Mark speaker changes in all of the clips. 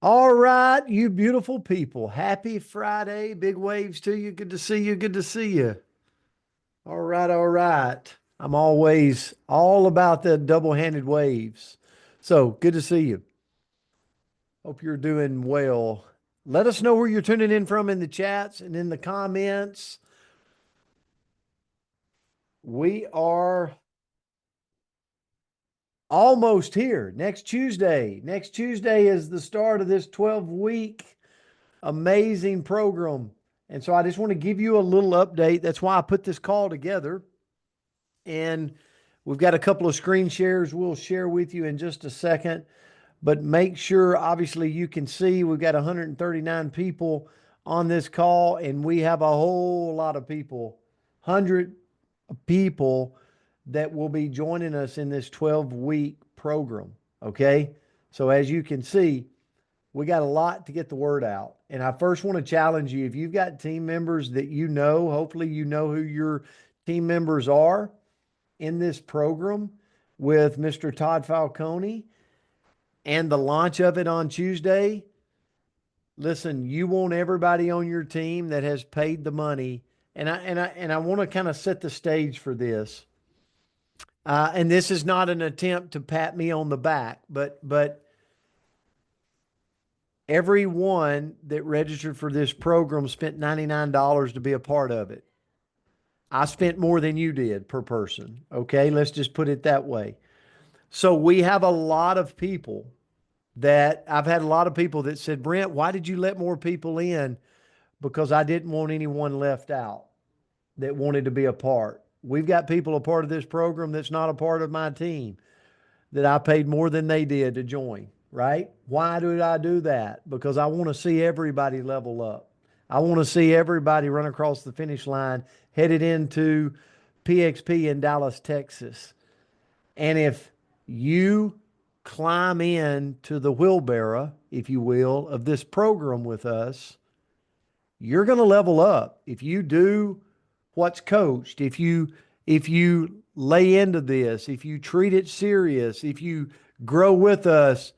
Speaker 1: All right, you beautiful people. Happy Friday. Big waves to you. Good to see you. Good to see you. All right, all right. I'm always all about the double-handed waves. So good to see you. Hope you're doing well. Let us know where you're tuning in from in the chats and in the comments. We are almost here. Next Tuesday. Next Tuesday is the start of this 12-week amazing program. And so I just want to give you a little update. That's why I put this call together. And we've got a couple of screen shares we'll share with you in just a second. But make sure, obviously, you can see we've got 139 people on this call, and we have a whole lot of people, 100 people that will be joining us in this 12-week program. Okay. So as you can see, we got a lot to get the word out. And I first want to challenge you if you've got team members that you know, hopefully you know who your team members are in this program with Mr. Todd Falcone and the launch of it on Tuesday. Listen, you want everybody on your team that has paid the money. And I want to kind of set the stage for this. And this is not an attempt to pat me on the back, but everyone that registered for this program spent $99 to be a part of it. I spent more than you did per person. Okay. Let's just put it that way. So we have a lot of people that I've had a lot of people that said, Brent, why did you let more people in? Because I didn't want anyone left out that wanted to be a part. We've got people a part of this program that's not a part of my team that I paid more than they did to join, right? Why did I do that? Because I want to see everybody level up. I want to see everybody run across the finish line headed into PXP in Dallas, Texas. And if you climb into the wheelbarrow, if you will, of this program with us, you're going to level up. If you do what's coached, if you lay into this, if you treat it serious, if you grow with us,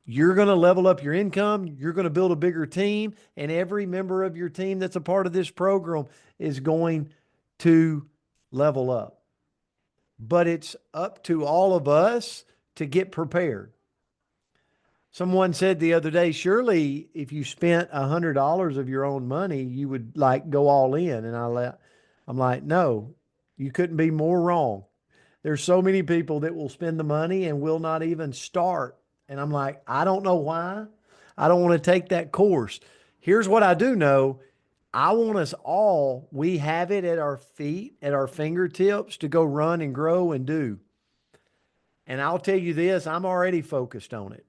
Speaker 1: you're going to level up your income, you're going to build a bigger team, and every member of your team that's a part of this program is going to level up. But it's up to all of us to get prepared. Someone said the other day, surely if you spent $100 of your own money, you would like go all in. And I'm like, no, you couldn't be more wrong. There's so many people that will spend the money and will not even start. And I'm like, I don't know why. I don't want to take that course. Here's what I do know. I want us all, we have it at our feet, at our fingertips to go run and grow and do. And I'll tell you this, I'm already focused on it.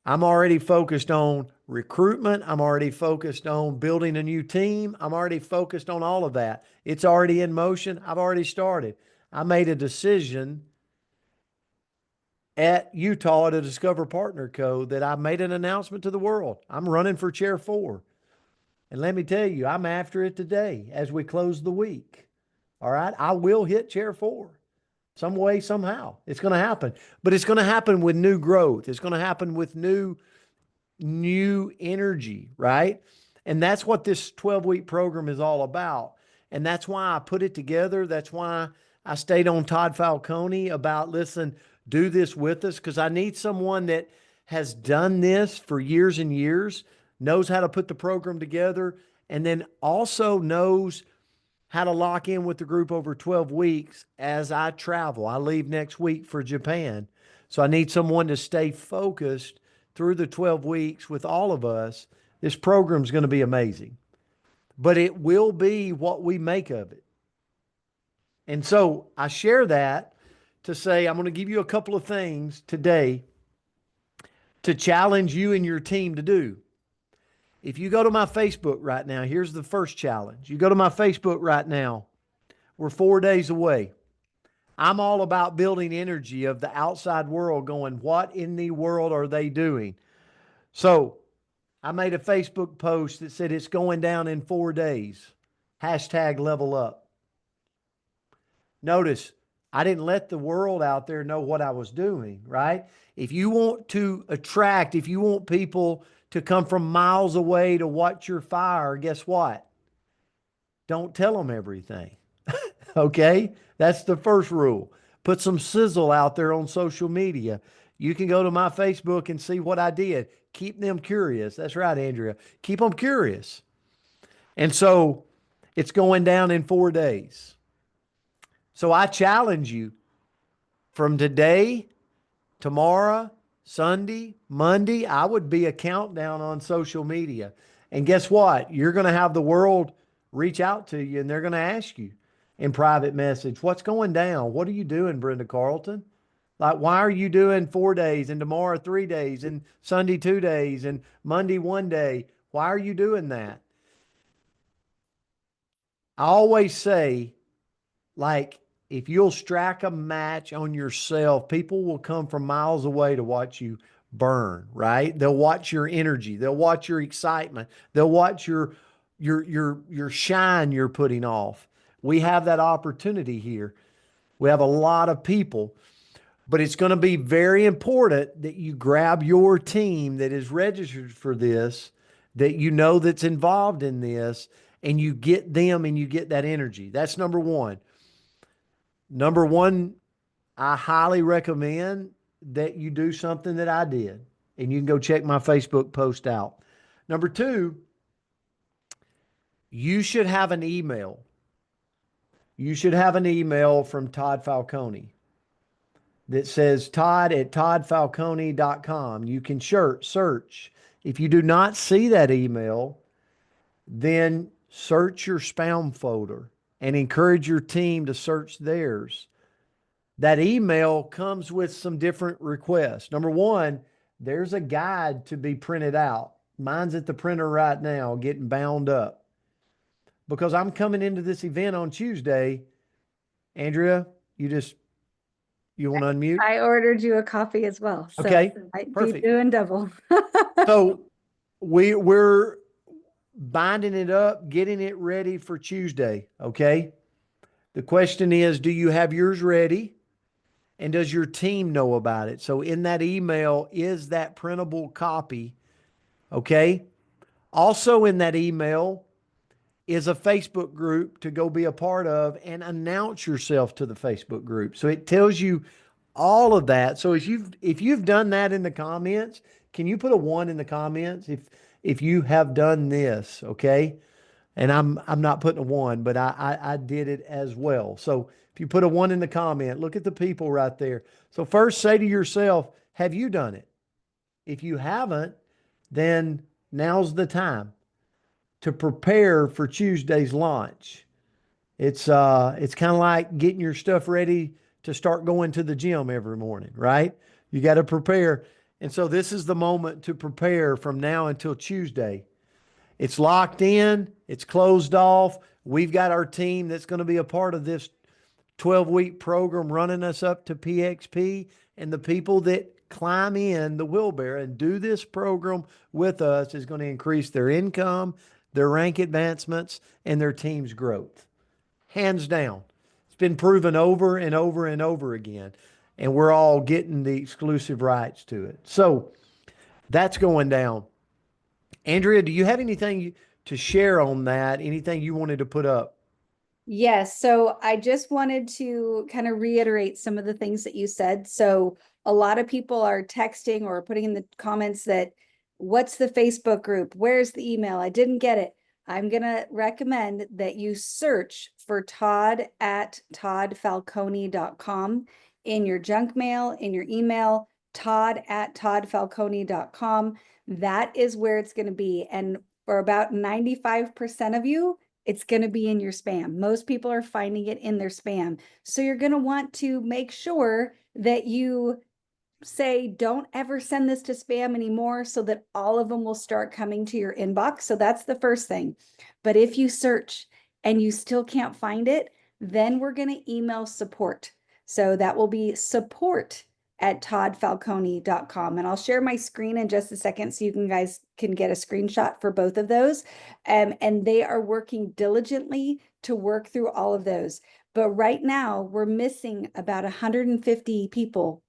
Speaker 1: I'm already focused on recruitment. I'm already focused on building a new team. I'm already focused on all of that. It's already in motion. I've already started. I made a decision at Utah at a Discover Partner Co. that I made an announcement to the world. I'm running for chair 4. And let me tell you, I'm after it today as we close the week. All right. I will hit chair 4 some way, somehow. It's going to happen, but it's going to happen with new growth. It's going to happen with new energy, right? And that's what this 12-week program is all about. And that's why I put it together. That's why I stayed on Todd Falcone about, listen, do this with us, because I need someone that has done this for years and years, knows how to put the program together, and then also knows how to lock in with the group over 12 weeks as I travel. I leave next week for Japan. So I need someone to stay focused through the 12 weeks with all of us. This program is going to be amazing, but it will be what we make of it. And so I share that to say I'm going to give you a couple of things today to challenge you and your team to do. If you go to my Facebook right now, here's the first challenge. You go to my Facebook right now. We're 4 days away. I'm all about building energy of the outside world going, what in the world are they doing? So I made a Facebook post that said it's going down in 4 days. Hashtag level up. Notice I didn't let the world out there know what I was doing, right? If you want to attract, if you want people to come from miles away to watch your fire, guess what? Don't tell them everything. Okay? That's the first rule. Put some sizzle out there on social media. You can go to my Facebook and see what I did. Keep them curious. That's right, Andrea. Keep them curious. And so it's going down in 4 days. So I challenge you from today, tomorrow, Sunday, Monday, I would be a countdown on social media. And guess what? You're going to have the world reach out to you and they're going to ask you in private message, what's going down? What are you doing, Brenda Carlton? Like, why are you doing 4 days and tomorrow 3 days and Sunday 2 days and Monday 1 day? Why are you doing that? I always say, like, if you'll strike a match on yourself, people will come from miles away to watch you burn, right? They'll watch your energy. They'll watch your excitement. They'll watch your shine you're putting off. We have that opportunity here. We have a lot of people, but it's going to be very important that you grab your team that is registered for this, that you know that's involved in this, and you get them and you get that energy. That's number one. Number one, I highly recommend that you do something that I did, and you can go check my Facebook post out. Number two, you should have an email. You should have an email from Todd Falcone that says todd@toddfalcone.com. You can search. If you do not see that email, then search your spam folder and encourage your team to search theirs. That email comes with some different requests. Number one, there's a guide to be printed out. Mine's at the printer right now, getting bound up. Because I'm coming into this event on Tuesday. Andrea, you want to unmute?
Speaker 2: I ordered you a coffee as well. So
Speaker 1: okay,
Speaker 2: I'd
Speaker 1: perfect.
Speaker 2: be doing double.
Speaker 1: So we're binding it up, getting it ready for Tuesday. Okay. The question is, do you have yours ready? And does your team know about it? So in that email is that printable copy. Okay. Also in that email is a Facebook group to go be a part of and announce yourself to the Facebook group. So it tells you all of that. So if you've done that in the comments, can you put a 1 in the comments if you have done this, okay? And I'm not putting a 1, but I did it as well. So if you put a 1 in the comment, look at the people right there. So first say to yourself, have you done it? If you haven't, then now's the time to prepare for Tuesday's launch. It's kind of like getting your stuff ready to start going to the gym every morning, right? You got to prepare. And so this is the moment to prepare from now until Tuesday. It's locked in, it's closed off. We've got our team that's going to be a part of this 12-week program running us up to PXP, and the people that climb in the wheelbarrow and do this program with us is going to increase their income, their rank advancements, and their team's growth. Hands down. It's been proven over and over and over again, and we're all getting the exclusive rights to it. So that's going down. Andrea, do you have anything to share on that? Anything you wanted to put up?
Speaker 2: Yes. So I just wanted to kind of reiterate some of the things that you said. So a lot of people are texting or putting in the comments that, what's the Facebook group? Where's the email? I didn't get it. I'm going to recommend that you search for todd@toddfalcone.com in your junk mail, in your email, todd@toddfalcone.com. That is where it's going to be. And for about 95% of you, it's going to be in your spam. Most people are finding it in their spam. So you're going to want to make sure that you say, don't ever send this to spam anymore, so that all of them will start coming to your inbox. So that's the first thing. But if you search and you still can't find it, then we're going to email support. So that will be support@toddfalcone.com. And I'll share my screen in just a second so you guys can get a screenshot for both of those. And they are working diligently to work through all of those. But right now we're missing about 150 people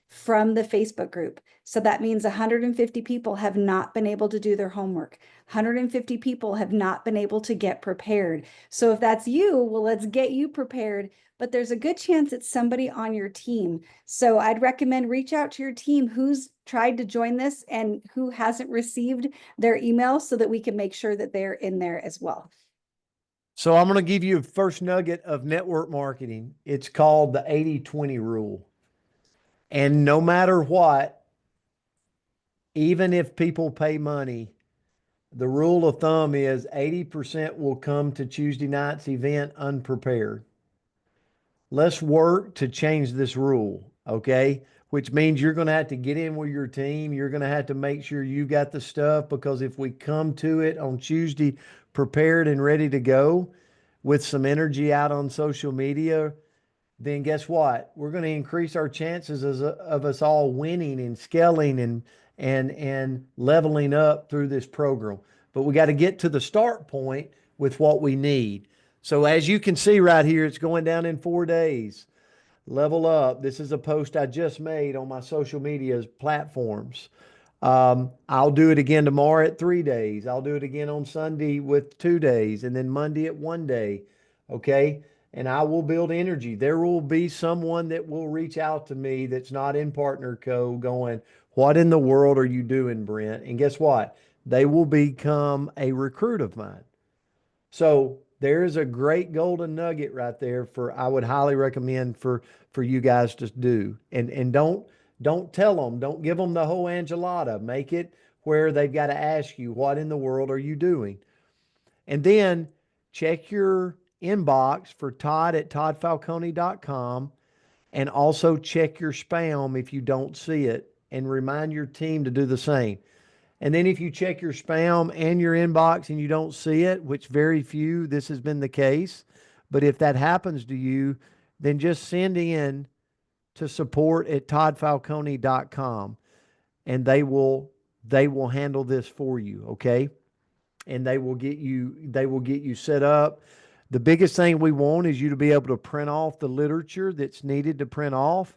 Speaker 2: from the Facebook group. So that means 150 people have not been able to do their homework. 150 people have not been able to get prepared. So if that's you, well, let's get you prepared. But there's a good chance it's somebody on your team. So I'd recommend reach out to your team who's tried to join this and who hasn't received their email so that we can make sure that they're in there as well.
Speaker 1: So I'm going to give you a first nugget of network marketing. It's called the 80-20 rule. And no matter what, even if people pay money, the rule of thumb is 80% will come to Tuesday night's event unprepared. Let's work to change this rule, okay? Which means you're going to have to get in with your team. You're going to have to make sure you got the stuff, because if we come to it on Tuesday prepared and ready to go with some energy out on social media, then guess what? We're going to increase our chances of us all winning and scaling and leveling up through this program. But we got to get to the start point with what we need. So as you can see right here, it's going down in 4 days. Level up. This is a post I just made on my social media platforms. I'll do it again tomorrow at 3 days. I'll do it again on Sunday with 2 days, and then Monday at 1 day. Okay. And I will build energy. There will be someone that will reach out to me that's not in Partner Co. going, what in the world are you doing, Brent? And guess what? They will become a recruit of mine. So there's a great golden nugget right there I would highly recommend for you guys to do. And don't tell them, don't give them the whole enchilada. Make it where they've got to ask you, what in the world are you doing? And then check your inbox for Todd at toddfalcone.com, and also check your spam if you don't see it, and remind your team to do the same. And then if you check your spam and your inbox and you don't see it, which very few, this has been the case, but if that happens to you, then just send in to support at toddfalcone.com, and they will handle this for you, okay? And they will get you set up. The biggest thing we want is you to be able to print off the literature that's needed to print off,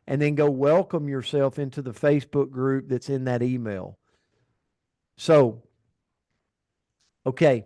Speaker 1: and then go welcome yourself into the Facebook group that's in that email. So, okay.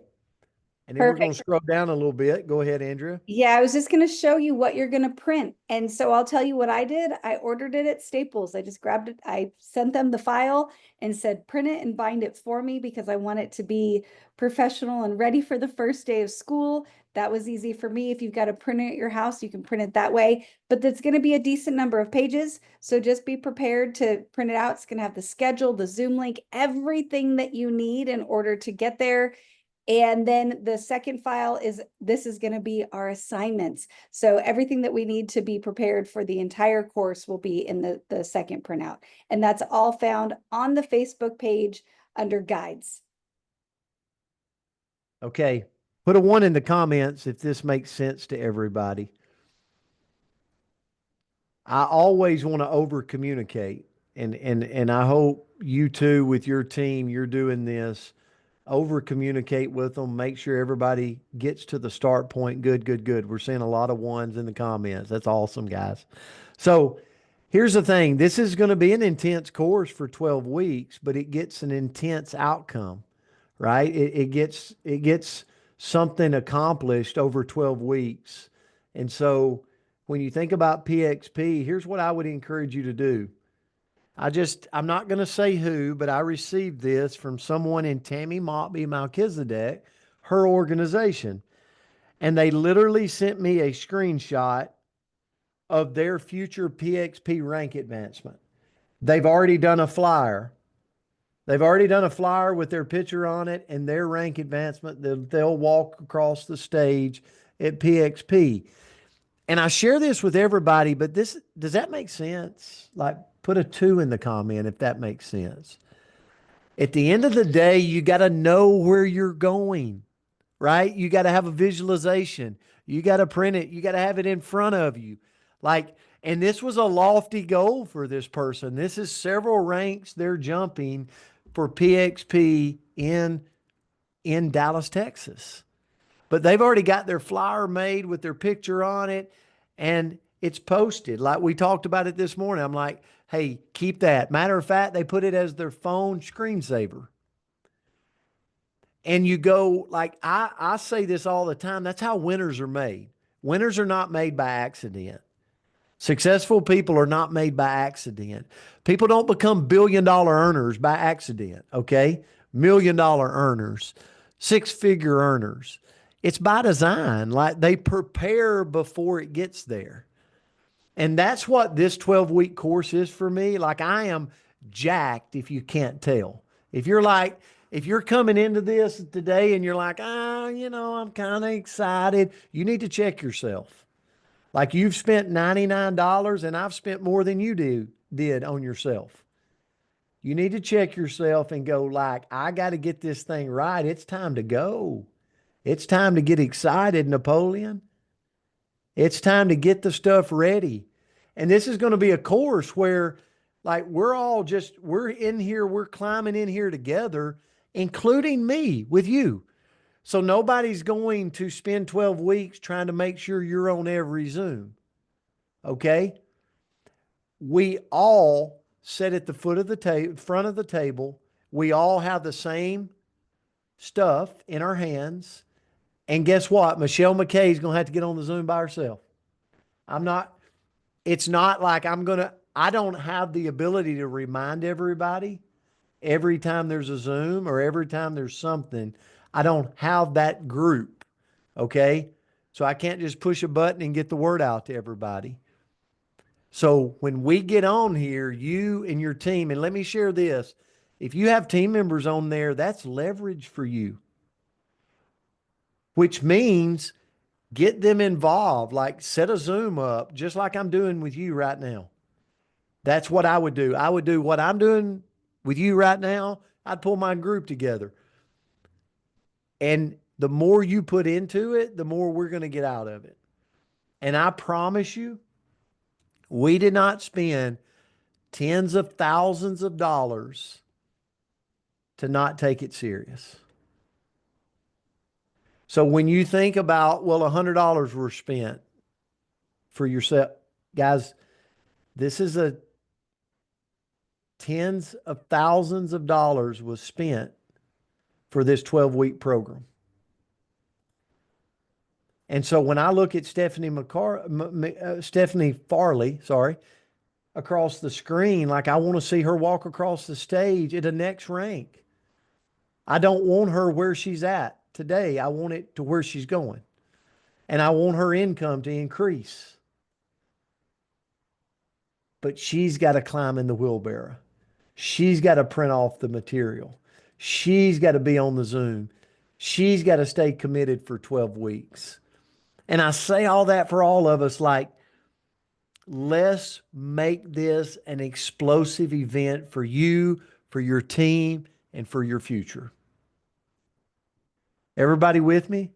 Speaker 1: And then we're going to
Speaker 2: Perfect.
Speaker 1: scroll down a little bit. Go ahead, Andrea.
Speaker 2: Yeah, I was just going to show you what you're going to print. And so I'll tell you what I did. I ordered it at Staples. I just grabbed it. I sent them the file and said, print it and bind it for me because I want it to be professional and ready for the first day of school. That was easy for me. If you've got a printer at your house, you can print it that way. But that's going to be a decent number of pages. So just be prepared to print it out. It's going to have the schedule, the Zoom link, everything that you need in order to get there. And then the second file is, this is going to be our assignments. So everything that we need to be prepared for the entire course will be in the second printout. And that's all found on the Facebook page under guides.
Speaker 1: Okay. Put a 1 in the comments if this makes sense to everybody. I always want to over communicate, and I hope you too with your team, you're doing this. Over communicate with them, make sure everybody gets to the start point. Good, good, good. We're seeing a lot of 1s in the comments. That's awesome, guys. So here's the thing. This is going to be an intense course for 12 weeks, but it gets an intense outcome, right? It gets something accomplished over 12 weeks. And so when you think about PXP, here's what I would encourage you to do. I'm not going to say who, but I received this from someone in Tammy Mockbee Melchizedek, her organization. And they literally sent me a screenshot of their future PXP rank advancement. They've already done a flyer. They've already done a flyer with their picture on it and their rank advancement. They'll walk across the stage at PXP. And I share this with everybody, but does that make sense? Like, put a 2 in the comment if that makes sense. At the end of the day, you got to know where you're going, right? You got to have a visualization. You got to print it. You got to have it in front of you. Like, and this was a lofty goal for this person. This is several ranks they're jumping for PXP in Dallas, Texas. but they've already got their flyer made with their picture on it and it's posted. Like we talked about it this morning. I'm like, hey, keep that. Matter of fact, they put it as their phone screensaver. And you go, like, I say this all the time. That's how winners are made. Winners are not made by accident. Successful people are not made by accident. People don't become billion-dollar earners by accident, okay? Million-dollar earners, six-figure earners. It's by design. Like they prepare before it gets there. And that's what this 12-week course is for me. Like I am jacked if you can't tell. If you're coming into this today and you're like, I'm kind of excited, you need to check yourself. Like you've spent $99 and I've spent more than you did on yourself. You need to check yourself and go like, I got to get this thing right. It's time to go. It's time to get excited, Napoleon. It's time to get the stuff ready. And this is going to be a course where like we're in here, we're climbing in here together, including me with you. So nobody's going to spend 12 weeks trying to make sure you're on every Zoom. Okay? We all sit at the foot of the front of the table. We all have the same stuff in our hands. And guess what? Michelle McKay is going to have to get on the Zoom by herself. It's not like I don't have the ability to remind everybody every time there's a Zoom or every time there's something. I don't have that group. Okay. So I can't just push a button and get the word out to everybody. So when we get on here, you and your team, and let me share this. If you have team members on there, that's leverage for you, which means get them involved, like set a Zoom up, just like I'm doing with you right now. That's what I would do. I would do what I'm doing with you right now. I'd pull my group together. And the more you put into it, the more we're going to get out of it. And I promise you, we did not spend tens of thousands of dollars to not take it serious. So when you think about, well, $100 were spent for yourself, guys, this is tens of thousands of dollars was spent for this 12-week program. And so when I look at Stephanie Farley, across the screen, like I want to see her walk across the stage at a next rank. I don't want her where she's at today. I want it to where she's going. And I want her income to increase. But she's got to climb in the wheelbarrow. She's got to print off the material. She's got to be on the Zoom. She's got to stay committed for 12 weeks. And I say all that for all of us, like, let's make this an explosive event for you, for your team, and for your future. Everybody with me?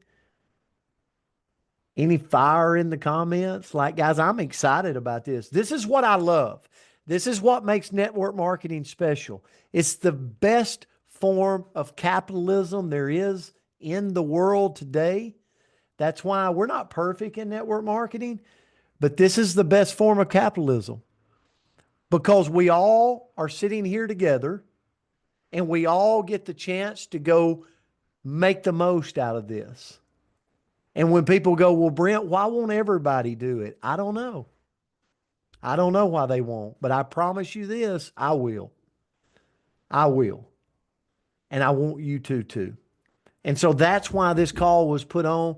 Speaker 1: Any fire in the comments? Like, guys, I'm excited about this. This is what I love. This is what makes network marketing special. It's the best form of capitalism there is in the world today. That's why we're not perfect in network marketing, but this is the best form of capitalism because we all are sitting here together and we all get the chance to go make the most out of this. And when people go, well, Brent, why won't everybody do it? I don't know. I don't know why they won't, but I promise you this, I will. I will. And I want you to too. And so that's why this call was put on.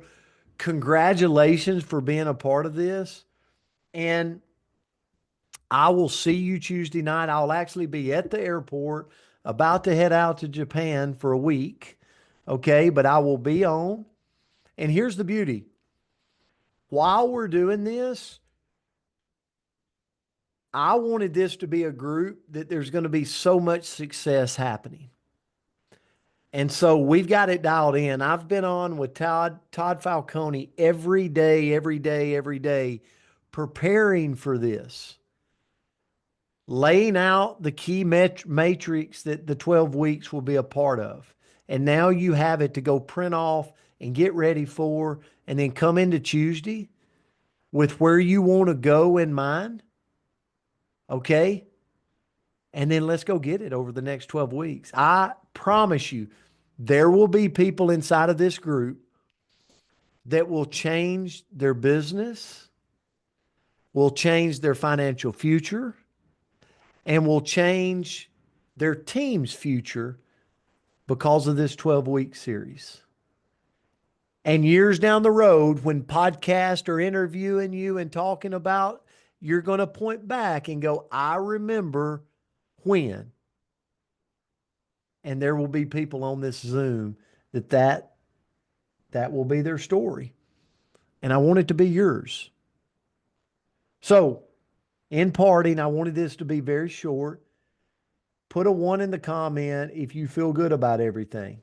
Speaker 1: Congratulations for being a part of this. And I will see you Tuesday night. I'll actually be at the airport about to head out to Japan for a week. Okay. But I will be on. And here's the beauty. While we're doing this, I wanted this to be a group that there's going to be so much success happening. And so we've got it dialed in. I've been on with Todd Falcone every day, preparing for this, laying out the key matrix that the 12 weeks will be a part of. And now you have it to go print off and get ready for, and then come into Tuesday with where you want to go in mind. Okay. And then let's go get it over the next 12 weeks. I promise you, there will be people inside of this group that will change their business, will change their financial future, and will change their team's future because of this 12-week series. And years down the road, when podcasts are interviewing you and talking about, you're going to point back and go, I remember when. And there will be people on this Zoom that will be their story. And I want it to be yours. So, in parting, I wanted this to be very short. Put a 1 in the comment if you feel good about everything.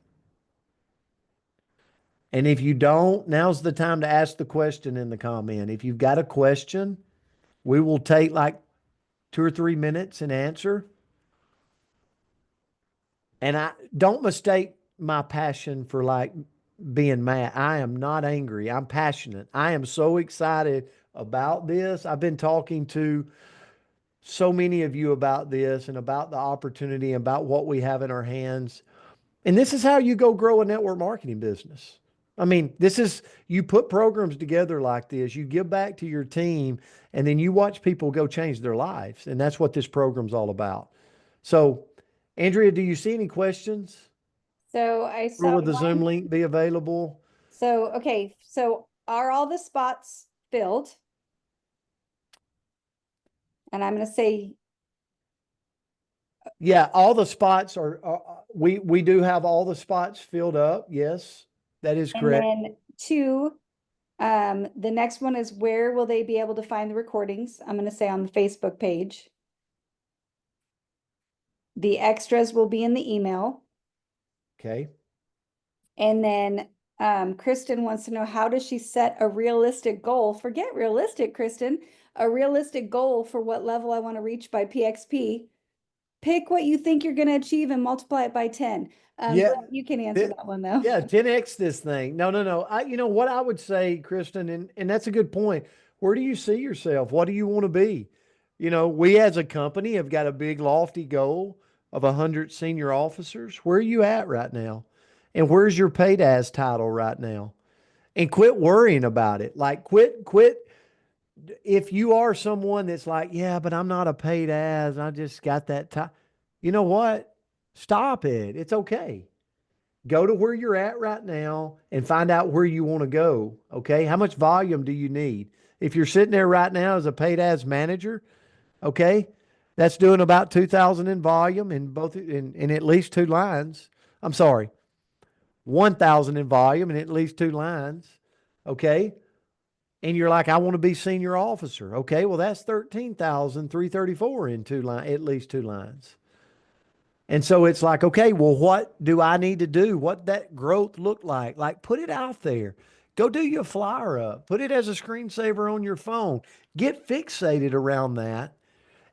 Speaker 1: And if you don't, now's the time to ask the question in the comment. If you've got a question, we will take like 2 or 3 minutes and answer. And I don't mistake my passion for like being mad. I am not angry. I'm passionate. I am so excited about this. I've been talking to so many of you about this and about the opportunity, about what we have in our hands. And this is how you go grow a network marketing business. I mean, this is, you put programs together like this, you give back to your team, and then you watch people go change their lives. And that's what this program's all about. So, Andrea, do you see any questions?
Speaker 2: So I
Speaker 1: Or
Speaker 2: saw
Speaker 1: will the Zoom
Speaker 2: one.
Speaker 1: link be available?
Speaker 2: So, okay, so are all the spots filled? And I'm going to say,
Speaker 1: Yeah, all the spots we do have all the spots filled up. Yes, that is
Speaker 2: and
Speaker 1: correct.
Speaker 2: then 2, the next one is where will they be able to find the recordings? I'm going to say on the Facebook page. The extras will be in the email.
Speaker 1: Okay.
Speaker 2: And then Kristen wants to know, how does she set a realistic goal? Forget realistic, Kristen. A realistic goal for what level I want to reach by PXP. Pick what you think you're going to achieve and multiply it by 10.
Speaker 1: Yeah.
Speaker 2: Brett, you can answer that one though.
Speaker 1: Yeah, 10x this thing. No. You know what I would say, Kristen, and that's a good point. Where do you see yourself? What do you want to be? You know, we as a company have got a big lofty goal of 100 senior officers. Where are you at right now? And where's your paid as title right now? And quit worrying about it. Like quit. If you are someone that's like, yeah, but I'm not a paid as, I just got that title. You know what? Stop it. It's okay. Go to where you're at right now and find out where you want to go. Okay. How much volume do you need? If you're sitting there right now as a paid ads manager, okay, that's doing about 2,000 in volume in at least 2 lines. I'm sorry, 1,000 in volume and at least 2 lines. Okay. And you're like, I want to be senior officer. Okay. Well, that's 13,334 in at least 2 lines. And so it's like, okay, well, what do I need to do? What that growth look like? Like, put it out there. Go do your flyer up. Put it as a screensaver on your phone. Get fixated around that.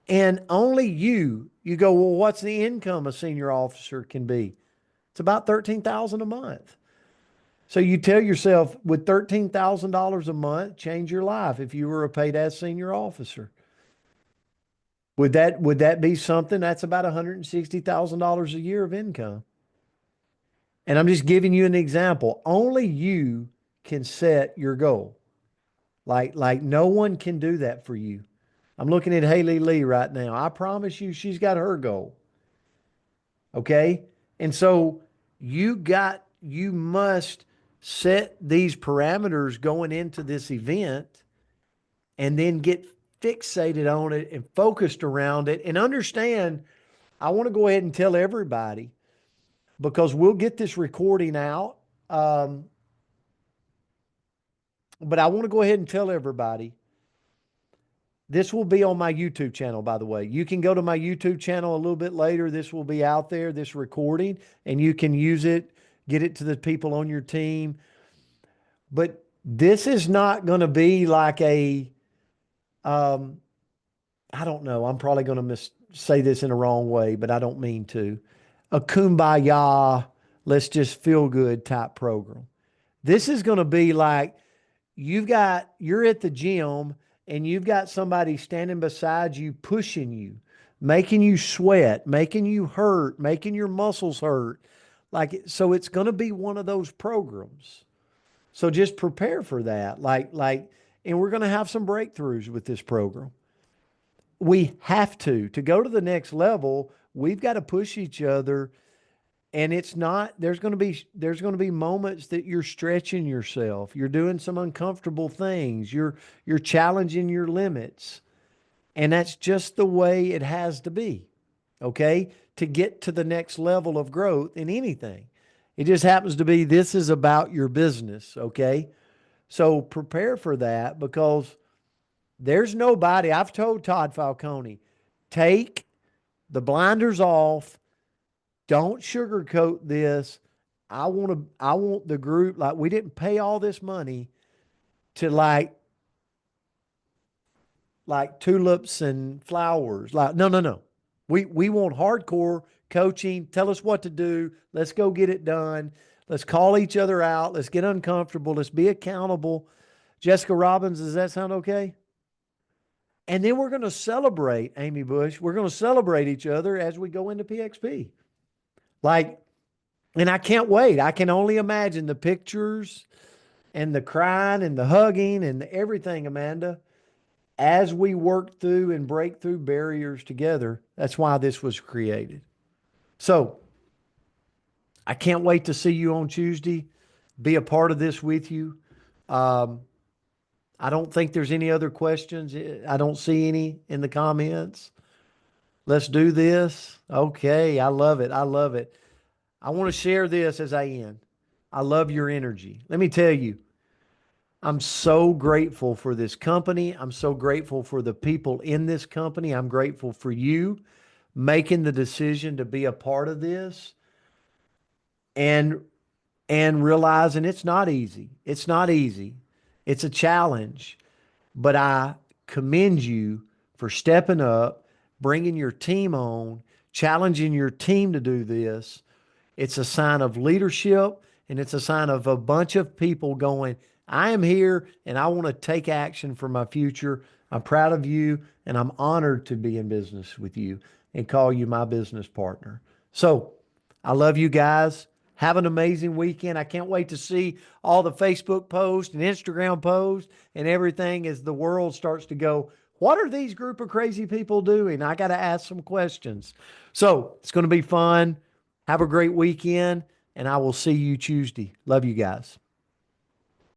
Speaker 1: And only you go, well, what's the income a senior officer can be? It's about 13,000 a month. So you tell yourself, with $13,000 a month, change your life if you were a paid as senior officer. Would that be something? That's about $160,000 a year of income. And I'm just giving you an example. Only you can set your goal. Like no one can do that for you. I'm looking at Haley Lee right now. I promise you she's got her goal. Okay? And so you must set these parameters going into this event and then get fixated on it and focused around it and understand. I want to go ahead and tell everybody, because we'll get this recording out. But I want to go ahead and tell everybody, this will be on my YouTube channel, by the way. You can go to my YouTube channel a little bit later. This will be out there, this recording, and you can use it, get it to the people on your team. But this is not going to be like I don't know. I'm probably going to say this in a wrong way, but I don't mean to. A kumbaya, let's just feel good type program. This is going to be like you're at the gym and you've got somebody standing beside you, pushing you, making you sweat, making you hurt, making your muscles hurt. So it's going to be one of those programs. So just prepare for that. And we're going to have some breakthroughs with this program. We have to go to the next level. We've got to push each other. And it's not, there's going to be moments that you're stretching yourself. You're doing some uncomfortable things. You're challenging your limits. And that's just the way it has to be. Okay? To get to the next level of growth in anything. It just happens to be this is about your business. Okay? So prepare for that, because there's nobody. I've told Todd Falcone, take the blinders off. Don't sugarcoat this. I want the group, like, we didn't pay all this money to like tulips and flowers. Like, no, no, no. We want hardcore coaching. Tell us what to do. Let's go get it done. Let's call each other out. Let's get uncomfortable. Let's be accountable. Jessica Robbins, does that sound okay? And then we're going to celebrate, Amy Bush. We're going to celebrate each other as we go into PXP. And I can't wait. I can only imagine the pictures and the crying and the hugging and everything, Amanda, as we work through and break through barriers together. That's why this was created. So I can't wait to see you on Tuesday, be a part of this with you. I don't think there's any other questions. I don't see any in the comments. Let's do this. Okay. I love it. I love it. I want to share this as I end. I love your energy. Let me tell you, I'm so grateful for this company. I'm so grateful for the people in this company. I'm grateful for you making the decision to be a part of this and realizing it's not easy. It's not easy. It's a challenge, but I commend you for stepping up, bringing your team on, challenging your team to do this. It's a sign of leadership, and it's a sign of a bunch of people going, I am here and I want to take action for my future. I'm proud of you, and I'm honored to be in business with you and call you my business partner. So I love you guys. Have an amazing weekend. I can't wait to see all the Facebook posts and Instagram posts and everything as the world starts to go, what are these group of crazy people doing? I got to ask some questions. So it's going to be fun. Have a great weekend, and I will see you Tuesday. Love you guys.